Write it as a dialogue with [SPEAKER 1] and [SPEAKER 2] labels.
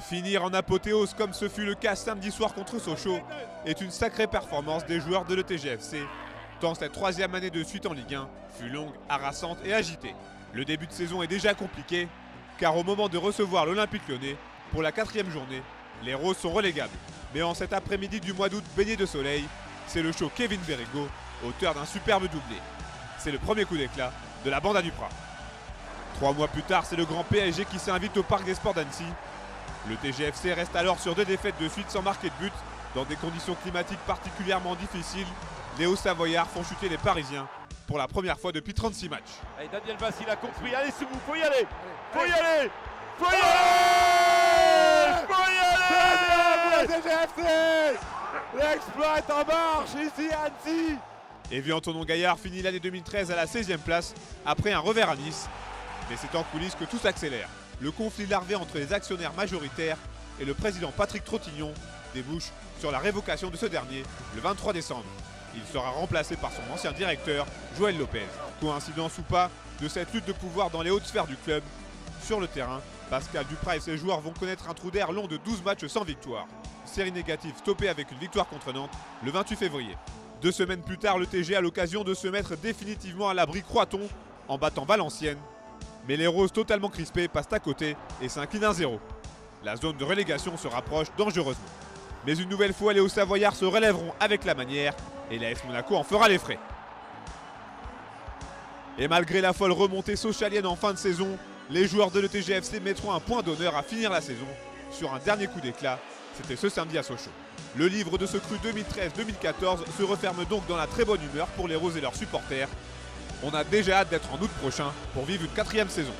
[SPEAKER 1] Finir en apothéose comme ce fut le cas samedi soir contre Sochaux est une sacrée performance des joueurs de l'ETGFC, tant cette troisième année de suite en Ligue 1 fut longue, harassante et agitée. Le début de saison est déjà compliqué, car au moment de recevoir l'Olympique Lyonnais, pour la 4e journée, les Roses sont relégables. Mais en cet après-midi du mois d'août baigné de soleil, c'est le show Kevin Berrigo, auteur d'un superbe doublé. C'est le premier coup d'éclat de la bande à Duprat. 3 mois plus tard, c'est le grand PSG qui s'invite au Parc des Sports d'Annecy. Le TGFC reste alors sur 2 défaites de suite sans marquer de but. Dans des conditions climatiques particulièrement difficiles, les Hauts-Savoyards font chuter les Parisiens pour la première fois depuis 36 matchs.
[SPEAKER 2] Allez, Daniel Vass, il a compris. Allez, Soumou, faut y aller. Faut y aller. Faut y aller. Faut y aller. TGFC. L'exploit est en marche ici à Annecy.
[SPEAKER 1] Evian Tonon-Gaillard finit l'année 2013 à la 16e place après un revers à Nice. Mais c'est en coulisses que tout s'accélère. Le conflit larvé entre les actionnaires majoritaires et le président Patrick Trottignon débouche sur la révocation de ce dernier le 23 décembre. Il sera remplacé par son ancien directeur, Joël Lopez. Coïncidence ou pas de cette lutte de pouvoir dans les hautes sphères du club, sur le terrain, Pascal Duprat et ses joueurs vont connaître un trou d'air long de 12 matchs sans victoire. Série négative stoppée avec une victoire contre Nantes le 28 février. 2 semaines plus tard, le TG a l'occasion de se mettre définitivement à l'abri Croaton en battant Valenciennes. Mais les Roses totalement crispées passent à côté et s'inclinent 1-0. La zone de relégation se rapproche dangereusement. Mais une nouvelle fois, les Hauts-Savoyards se relèveront avec la manière et l'AS Monaco en fera les frais. Et malgré la folle remontée sochalienne en fin de saison, les joueurs de l'ETGFC mettront un point d'honneur à finir la saison sur un dernier coup d'éclat. C'était ce samedi à Sochaux. Le livre de ce cru 2013-2014 se referme donc dans la très bonne humeur pour les Roses et leurs supporters. On a déjà hâte d'être en août prochain pour vivre une 4e saison.